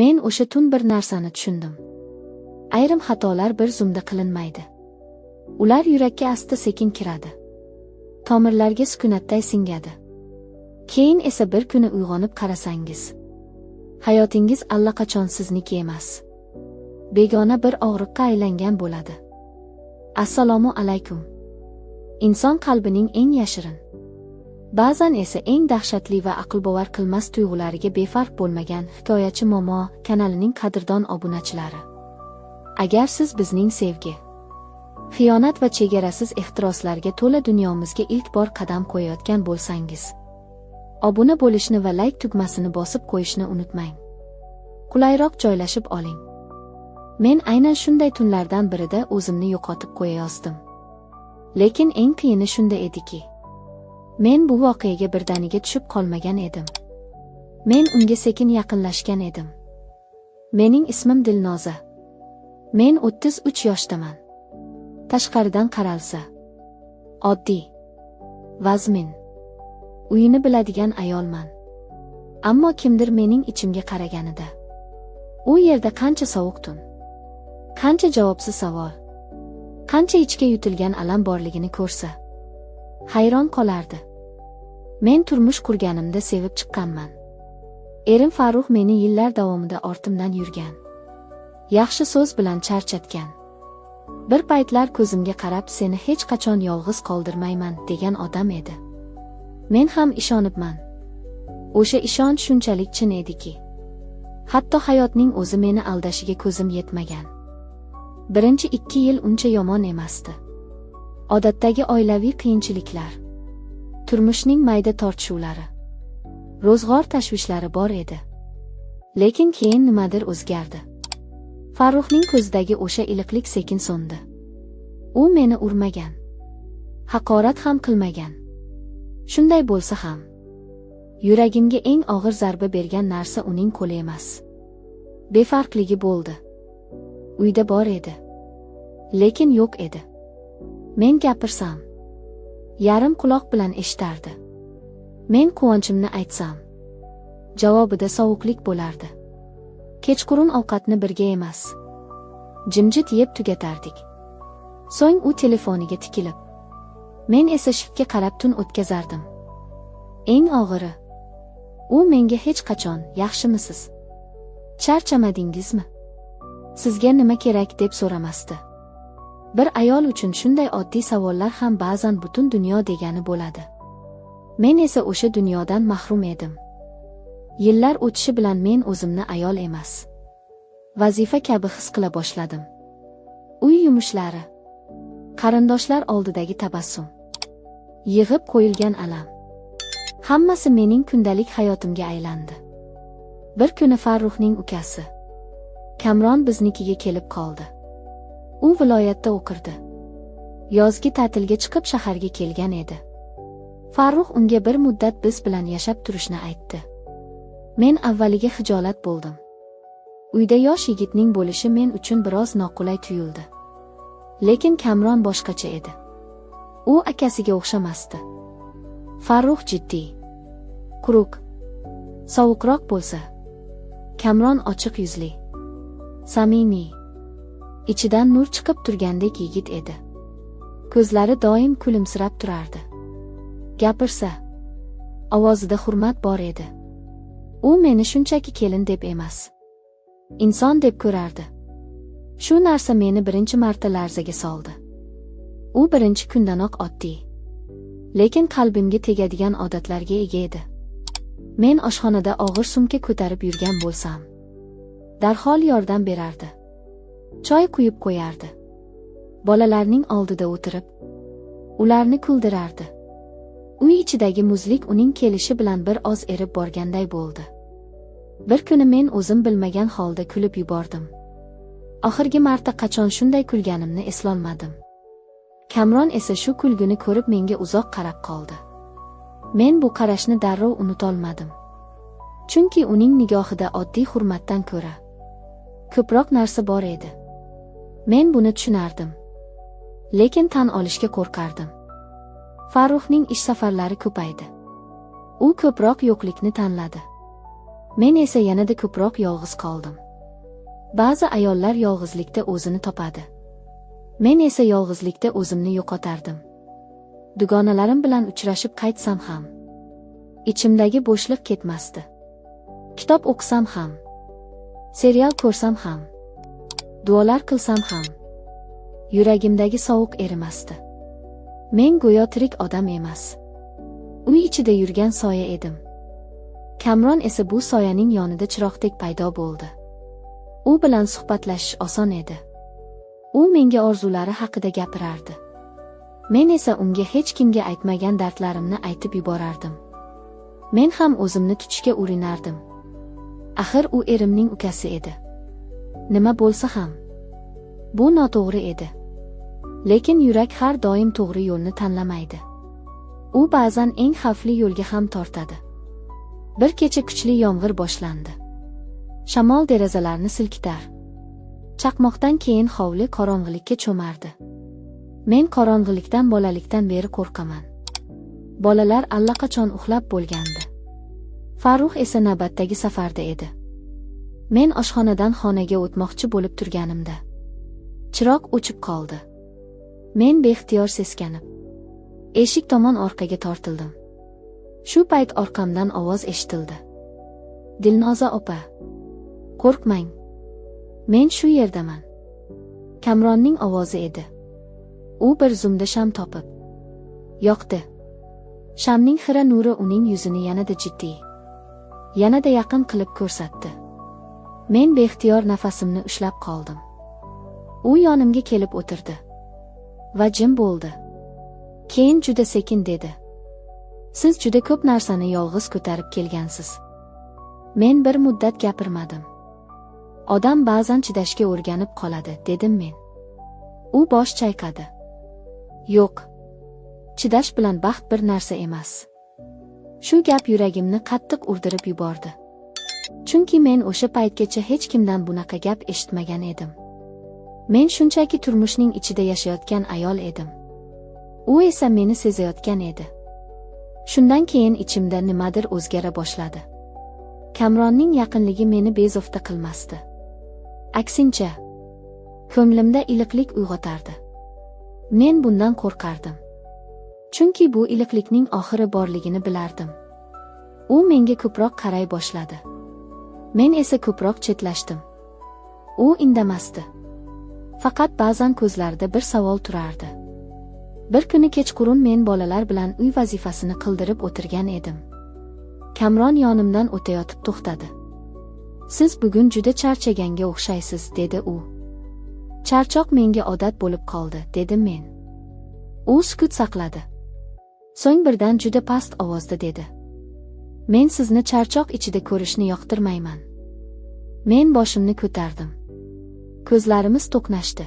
Men o'sha tun bir narsani tushundim. Ayrim xatolar bir zumda qilinmaydi. Ular yurakka asta-sekin kiradi. Tomirlarga sukunatday singadi. Keyin esa bir kuni uyg'onib qarasangiz, hayotingiz allaqachon sizniki emas. Begona bir og'riqqa aylangan bo'ladi. Assalomu alaykum. Inson qalbining eng yashirin, ba'zan esa eng dahshatli va aql bovar qilmas tuyg'ulariga befarq bo'lmagan Hikoyachi Momo kanalining qadrdon obunachilari. Agar siz bizning sevgi, xiyonat va chegarasiz ehtiroslarga to'la dunyomizga ilk bor qadam qo'yayotgan bo'lsangiz, obuna bo'lishni va like tugmasini bosib qo'yishni unutmang. Qulayroq joylashib oling. Men aynan shunday tunlardan birida o'zimni yo'qotib qo'yayozdim. Lekin eng qiyini shunda ediki, men bu voqeaga birdaniga tushib qolmagan edim. Men unga sekin yaqinlashgan edim. Mening ismim Dilnoza. Men 33 yoshdaman. Tashqaridan qaralsa, oddiy, vazmin, uyini biladigan ayolman. Ammo kimdir mening ichimga qaraganida, u yerda qancha sovuq tun, qancha javobsiz savol, qancha ichga yutilgan alam borligini ko'rsa, hayron qolardi. Men turmush qurganimda sevib chiqqanman. Erim Farruh meni yillar davomida ortimdan yurgan, yaxshi so'z bilan charchatgan, bir paytlar ko'zimga qarab seni hech qachon yolg'iz qoldirmayman degan odam edi. Men ham ishonibman. O'sha ishonch shunchalik chin ediki, hatto hayotning o'zi meni aldashiga ko'zim yetmagan. Birinchi 2 yil uncha yomon emasdi. Odatdagi oilaviy qiyinchiliklar, turmushning mayda tortishuvlari, ro'zg'or tashvishlari bor edi. Lekin keyin nimadir o'zgardi. Farruhning ko'zidagi o'sha iliqlik sekin so'ndi. U meni urmagan, haqorat ham qilmagan. Shunday bo'lsa ham, yuragimga eng og'ir zarba bergan narsa uning qo'li emas, befarqligi bo'ldi. Uyda bor edi, lekin yo'q edi. Men gapirsam, yarim quloq bilan eshitardi. Men quvonchimni aytsam, javobida sovuqlik bo'lardi. Kechqurun ovqatni birga emas, jimjit yeb tugatardik. So'ng u telefoniga tikilib, men esa shiftga qarab tun o'tkazardim. Eng og'iri, u menga hech qachon "Yaxshimisiz? Charchamadingizmi? Sizga nima kerak?" deb so'ramasdi. Bir ayol uchun shunday oddiy savollar ham ba'zan butun dunyo degani bo'ladi. Men esa o'sha dunyodan mahrum edim. Yillar o'tishi bilan men o'zimni ayol emas, vazifa kabi his qila boshladim. Uy yumushlari, qarindoshlar oldidagi tabassum, yig'ib qo'yilgan alam, hammasi mening kundalik hayotimga aylandi. Bir kuni Farruhning ukasi Kamron biznikiga kelib qoldi. U viloyatda o'qirdi. Yozgi ta'tilga chiqib shaharga kelgan edi. Farruh unga bir muddat biz bilan yashab turishni aytdi. Men avvaliga xijolat bo'ldim. Uyda yosh yigitning bo'lishi men uchun biroz noqulay tuyuldi. Lekin Kamron boshqacha edi. U akasiga o'xshamasdi. Farruh jiddiy, quruq, sovuqroq bo'lsa, Kamron ochiq yuzli, samimiy, ichidan nur chiqib turgandek yigit edi. Ko'zlari doim kulimsirab turardi. Gapirsa, ovozida hurmat bor edi. U meni shunchaki kelin deb emas, inson deb ko'rardi. Shu narsa meni birinchi marta larzaga soldi. U birinchi kundanoq oddiy, lekin qalbimga tegadigan odatlarga ega edi. Men oshxonada og'ir sumka ko'tarib yurgan bo'lsam, darhol yordam berardi. Choy quyib qo'yardi. Bolalarning oldida o'tirib, ularni kuldirardi. Uy ichidagi muzlik uning kelishi bilan bir oz erib borganday bo'ldi. Bir kuni men o'zim bilmagan holda kulib yubordim. Oxirgi marta qachon shunday kulganimni eslolmadim. Kamron esa shu kulguni ko'rib menga uzoq qarab qoldi. Men bu qarashni darrov unutolmadim. Chunki uning nigohida oddiy hurmatdan ko'ra ko'proq narsa bor edi. Men buni tushunardim, lekin tan olishga qo'rqardim. Farruhning ish safarlari ko'paydi. U ko'proq yo'qlikni tanladi. Men esa yanada ko'proq yolg'iz qoldim. Ba'zi ayollar yolg'izlikda o'zini topadi. Men esa yolg'izlikda o'zimni yo'qotardim. Dugonalarim bilan uchrashib qaytsam ham ichimdagi bo'shliq ketmasdi. Kitob o'qisam ham, serial ko'rsam ham, duolar qilsam ham yuragimdagi sovuq erimasdi. Men go'yo tirik odam emas, uy ichida yurgan soya edim. Kamron esa bu soyaning yonida chiroqdek paydo bo'ldi. U bilan suhbatlashish oson edi. U menga orzulari haqida gapirardi. Men esa unga hech kimga aytmagan dardlarimni aytib yuborardim. Men ham o'zimni tutishga urinardim. Axir u erimning ukasi edi. Nima bo'lsa ham bu noto'g'ri edi. Lekin yurak har doim to'g'ri yo'lni tanlamaydi. U ba'zan eng xavfli yo'lga ham tortadi. Bir kecha kuchli yomg'ir boshlandi. Shamol derazalarni silkitar. Chaqmoqdan keyin hovli qorong'ilikka cho'mardi. Men qorong'ilikdan bolalikdan beri qo'rqaman. Bolalar allaqachon uxlab bo'lgandi. Farruh esa navbatdagi safarda edi. Men oshxonadan xonaga o'tmoqchi bo'lib turganimda chiroq o'chib qoldi. Men beixtiyor seskanib eshik tomon orqaga tortildim. Shu payt orqamdan ovoz eshitildi. Dilnoza opa, qo'rqmang. Men shu yerdaman. Kamronning ovozi edi. U bir zumda sham topib yoqdi. Shamning xira nuri uning yuzini yanada jiddiy, yanada yaqin qilib ko'rsatdi. Men beixtiyor nafasimni ushlab qoldim. U yonimga kelib o'tirdi va jim bo'ldi. Keyin juda sekin dedi: "Siz juda ko'p narsani yolg'iz ko'tarib kelgansiz." Men bir muddat gapirmadim. Odam ba'zan chidashga o'rganib qoladi, dedim men. U bosh chayqadi. Yo'q. Chidash bilan baxt bir narsa emas. Shu gap yuragimni qattiq urdirib yubordi. Chunki men o'sha paytgacha hech kimdan bunaqa gap eshitmagan edim. Men shunchaki turmushning ichida yashayotgan ayol edim. U esa meni sezayotgan edi. Shundan keyin ichimda nimadir o'zgara boshladi. Kamronning yaqinligi meni bezovta qilmasdi. Aksincha, ko'nglimda iliqlik uyg'otardi. Men bundan qo'rqardim. Chunki bu iliqlikning oxiri borligini bilardim. U menga ko'proq qaray boshladi. Men esa ko'proq chetlashdim. U indamasdi. Faqat ba'zan ko'zlarida bir savol turardi. Bir kuni kechqurun men bolalar bilan uy vazifasini qildirib o'tirgan edim. Kamron yonimdan o'tayotib to'xtadi. "Siz bugun juda charchaganga o'xshaysiz", dedi u. "Charchoq menga odat bo'lib qoldi", dedim men. U sukut saqladi. So'ng birdan juda past ovozda dedi: "Men sizni charchoq ichida ko'rishni yoqtirmayman." Men boshimni ko'tardim. Ko'zlarimiz to'qnashdi.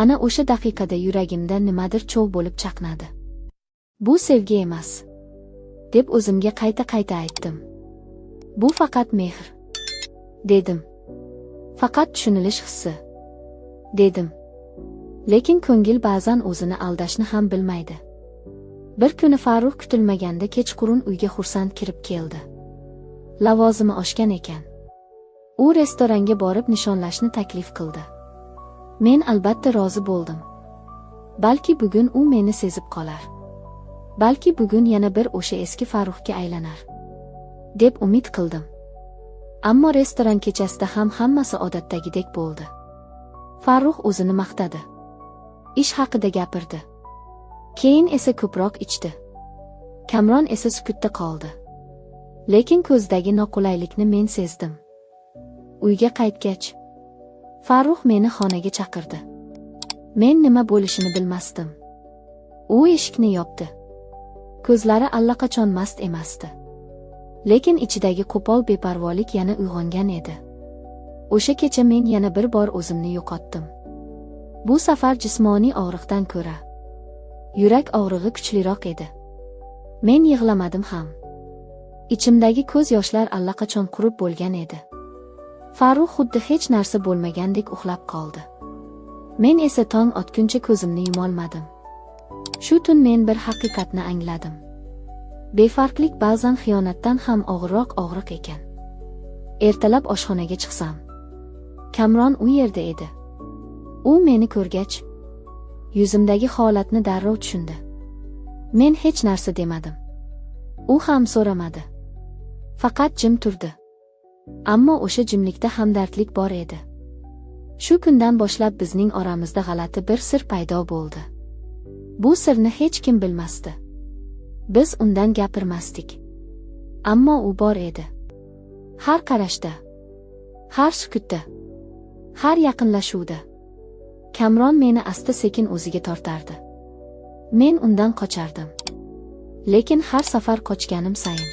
Ana o'sha daqiqada yuragimda nimadir cho'g' bo'lib chaqnadi. "Bu sevgi emas", deb o'zimga qayta-qayta aytdim. "Bu faqat mehr", dedim. "Faqat tushunilish hissi", dedim. Lekin ko'ngil ba'zan o'zini aldashni ham bilmaydi. Bir kuni Farruh kutilmaganda kechqurun uyga xursand kirib keldi. Lavozimi oshgan ekan. U restoranga borib nishonlashni taklif qildi. Men albatta rozi bo'ldim. Balki bugun u meni sezib qolar. Balki bugun yana bir o'sha eski Farruhga aylanar, deb umid qildim. Ammo restoran kechasida ham hammasi odatdagidek bo'ldi. Farruh o'zini maqtadi. Ish haqida gapirdi. Keyin esa ko'proq ichdi. Kamron esa sukutda qoldi. Lekin ko'zdagi noqulaylikni men sezdim. Uyga qaytgach, Farruh meni xonaga chaqirdi. Men nima bo'lishini bilmasdim. U eshikni yopdi. Ko'zlari allaqachon mast emasdi. Lekin ichidagi qo'pol beparvolik yana uyg'ongan edi. O'sha kecha men yana bir bor o'zimni yo'qotdim. Bu safar jismoniy og'riqdan ko'ra yurak og'rig'i kuchliroq edi. Men yig'lamadim ham. Ichimdagi ko'z yoshlar allaqachon qurib bo'lgan edi. Farruh xuddi hech narsa bo'lmagandek uxlab qoldi. Men esa tong otguncha ko'zimni yumolmadim. Shu tun men bir haqiqatni angladim. Befarqlik ba'zan xiyonatdan ham og'irroq og'riq ekan. Ertalab oshxonaga chiqsam, Kamron u yerda edi. U meni ko'rgach, yuzimdagi holatni darrov tushundi. Men hech narsa demadim. U ham so'ramadi. Faqat jim turdi. Ammo o'sha jimlikda hamdardlik bor edi. Shu kundan boshlab bizning oramizda g'alati bir sir paydo bo'ldi. Bu sirni hech kim bilmasdi. Biz undan gapirmasdik. Ammo u bor edi. Har qarashda, har sukutda, har yaqinlashuvda Kamron meni asta-sekin o'ziga tortardi. Men undan qochardim. Lekin har safar qochganim sayin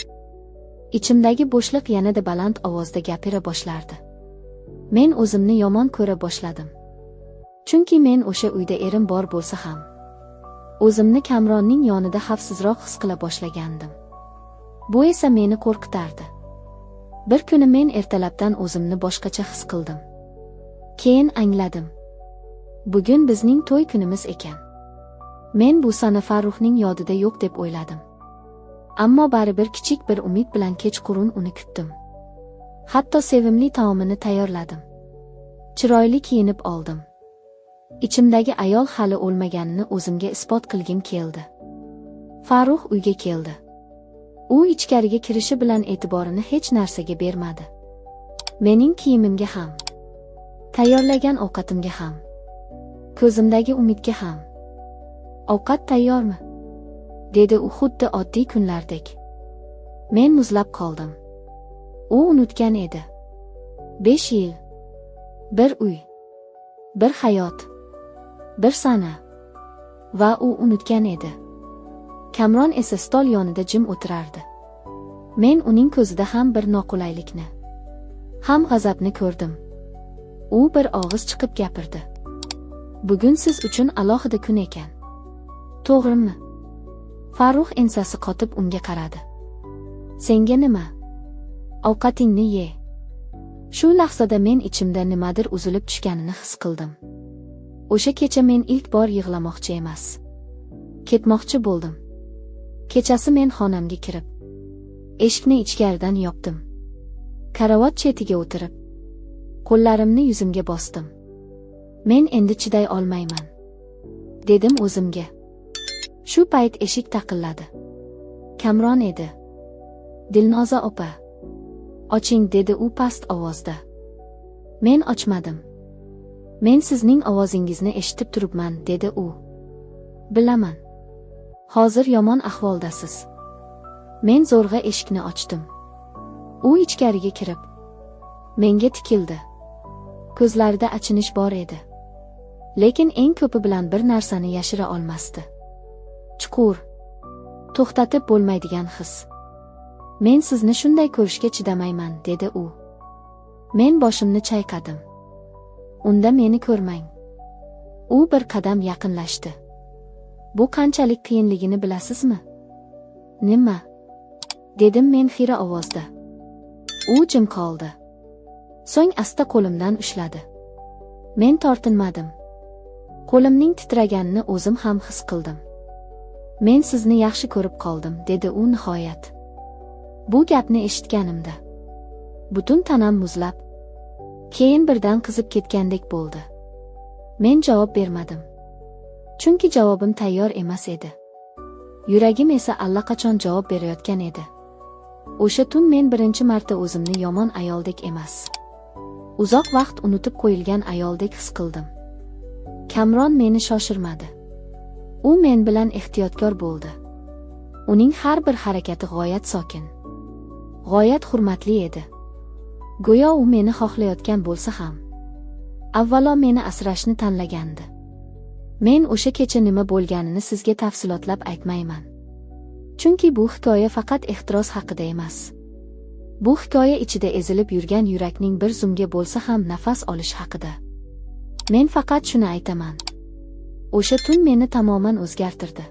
ichimdagi bo'shliq yanada baland ovozda gapira boshlardi. Men o'zimni yomon ko'ra boshladim. Chunki men o'sha uyda erim bor bo'lsa ham o'zimni Kamronning yonida xavfsizroq his qila boshlagandim. Bu esa meni qo'rqitardi. Bir kuni men ertalabdan o'zimni boshqacha his qildim. Keyin angladim. Bugun bizning to'y kunimiz ekan. Men bu sana Farruxning yodida yo'q deb o'yladim. Ammo baribir kichik bir umid bilan kechqurun uni kutdim. Hatto sevimli taomini tayyorladim. Chiroyli kiyinib oldim. Ichimdagi ayol hali o'lmaganini o'zimga isbot qilgim keldi. Farrux uyga keldi. U ichkariga kirishi bilan e'tiborini hech narsaga bermadi. Mening kiyimimga ham, tayyorlagan ovqatimga ham, ko'zimdagi umidga ham. Ovqat tayyormi? Dedi u xuddi oddiy kunlardek. Men muzlab qoldim. U unutgan edi. 5 yil, bir uy, bir hayot, bir sana. Va u unutgan edi. Kamron esa stol yonida jim o'tirardi. Men uning ko'zida ham bir noqulaylikni, ham g'azabni ko'rdim. U bir og'iz chiqib gapirdi. Bugun siz uchun alohida kun ekan. To'g'rimi? Farruh ensasi qotib unga qaradi. Senga nima? Ovqatingni ye. Shu lahzada men ichimda nimadir uzilib tushganini his qildim. O'sha kecha men ilk bor yig'lamoqchi emas, ketmoqchi bo'ldim. Kechasi men xonamga kirib, eshikni ichkaridan yopdim. Karavot chetiga o'tirib, qo'llarimni yuzimga bosdim. Men endi chiday olmayman, dedim o'zimga. Shu payt eshik taqilladi. Kamron edi. Dilnoza opa, oching, dedi u past ovozda. Men ochmadim. Men sizning ovozingizni eshitib turibman, dedi u. Bilaman. Hozir yomon ahvoldasiz. Men zo'rg'a eshikni ochdim. U ichkariga kirib, menga tikildi. Ko'zlarida achinish bor edi. Lekin eng ko'pi bilan bir narsani yashira olmasdi. Chuqur, to'xtatib bo'lmaydigan his. Men sizni shunday ko'rishga chidamayman, dedi u. Men boshimni chayqadim. Unda meni ko'rmang. U bir qadam yaqinlashdi. Bu qanchalik qiyinligini bilasizmi? Nima? Dedim men xira ovozda. U jim qoldi. So'ng asta qo'limdan ushladi. Men tortinmadim. Qo'limning titraganini o'zim ham his qildim. Men sizni yaxshi ko'rib qoldim, dedi u nihoyat. Bu gapni eshitganimda butun tanam muzlab, keyin birdan qizib ketgandek bo'ldi. Men javob bermadim. Chunki javobim tayyor emas edi. Yuragim esa allaqachon javob berayotgan edi. O'sha tun men birinchi marta o'zimni yomon ayoldek emas, uzoq vaqt unutib qo'yilgan ayoldek his qildim. Kamron meni shoshirmadi. U men bilan ehtiyotkor bo'ldi. Uning har bir harakati g'oyat sokin, g'oyat hurmatli edi. Go'yo u meni xohlayotgan bo'lsa ham, avvalo meni asrashni tanlagandi. Men o'sha kecha nima bo'lganini sizga tafsilotlab aytmayman. Chunki bu hikoya faqat ehtiros haqida emas. Bu hikoya ichida ezilib yurgan yurakning bir zumga bo'lsa ham nafas olish haqida. Men faqat shuni aytaman. O'sha tun meni tamoman o'zgartirdi.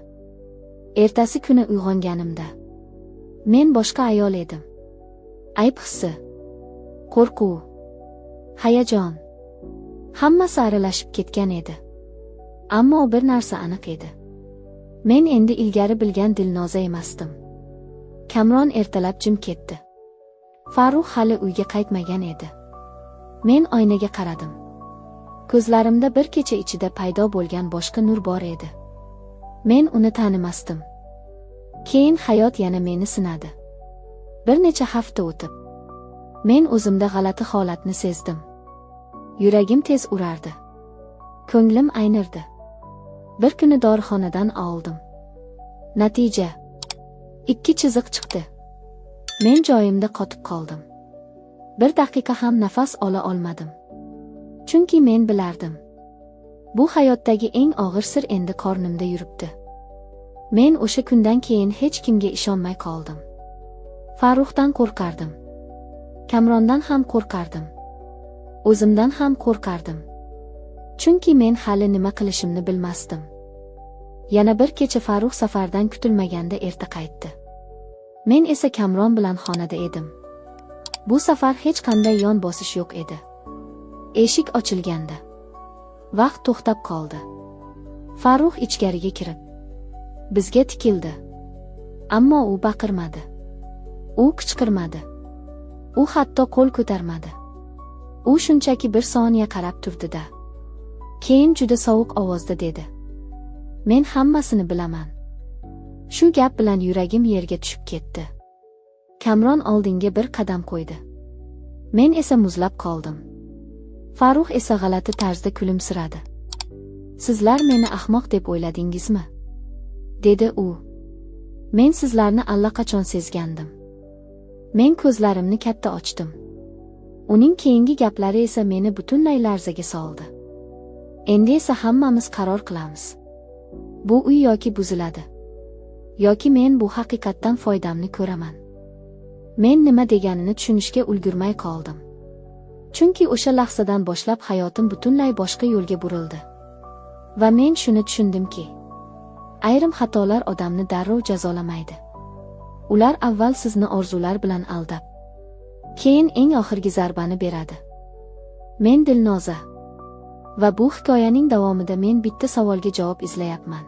Ertasi kuni uyg'onganimda men boshqa ayol edim. Ayb hissi, qo'rquv, hayajon, hammasi aralashib ketgan edi. Ammo bir narsa aniq edi. Men endi ilgari bilgan Dilnoza emasdim. Kamron ertalab jim ketdi. Farruh hali uyga qaytmagan edi. Men oynaga qaradim. Ko'zlarimda bir kecha ichida paydo bo'lgan boshqa nur bor edi. Men uni tanimasdim. Keyin hayot yana meni sinadi. Bir necha hafta o'tib, men o'zimda g'alati holatni sezdim. Yuragim tez urardi. Ko'nglim aynirdi. Bir kuni dorixonadan oldim. Natija 2 chiziq chiqdi. Men joyimda qotib qoldim. Bir daqiqa ham nafas ola olmadim. Chunki men bilardim. Bu hayotdagi eng og'ir sir endi qornimda yuribdi. Men o'sha kundan keyin hech kimga ishonmay qoldim. Farruhdan qo'rqardim. Kamrondan ham qo'rqardim. O'zimdan ham qo'rqardim. Chunki men hali nima qilishimni bilmasdim. Yana bir kecha Farruh safardan kutilmaganda erta qaytdi. Men esa Kamron bilan xonada edim. Bu safar hech qanday yon bosish yo'q edi. Eshik ochilganda vaqt to'xtab qoldi. Farruh ichkariga kirib bizga tikildi. Ammo u baqirmadi. U qichqirmadi. U hatto qo'l ko'tarmadi. U shunchaki bir soniya qarab turdi-da. Keyin juda sovuq ovozda dedi: "Men hammasini bilaman." Shu gap bilan yuragim yerga tushib ketdi. Kamron oldinga bir qadam qo'ydi. Men esa muzlab qoldim. Farruh esa g'alati tarzda kulimsiradi. "Sizlar meni ahmoq deb o'yladingizmi?" dedi u. "Men sizlarni allaqachon sezgandim." Men ko'zlarimni katta ochdim. Uning keyingi gaplari esa meni butunlay larzaga soldi. Endi esa hammamiz qaror qilamiz. Bu uy yoki buziladi, yoki men bu haqiqatdan foydamni ko'raman. Men nima deganini tushunishga ulgurmay qoldim. Chunki o'sha lahzadan boshlab hayotim butunlay boshqa yo'lga burildi. Va men shuni tushundimki, ayrim xatolar odamni darrov jazolamaydi. Ular avval sizni orzular bilan aldab, keyin eng oxirgi zarbani beradi. Men Dilnoza. Va bu hikoyaning davomida men bitta savolga javob izlayapman.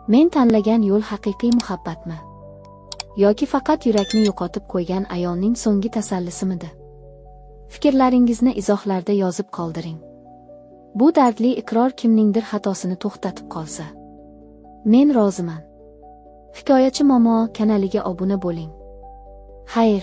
Men tanlagan yo'l haqiqiy muhabbatmi? Yoki faqat yurakni yo'qotib qo'ygan ayolning so'nggi tasallisimidi? Fikrlaringizni izohlarda yozib qoldiring. Bu dardli iqror kimningdir xatosini to'xtatib qolsa. Men roziman. Hikoyachi Momo kanaliga obuna bo'ling. Xayr.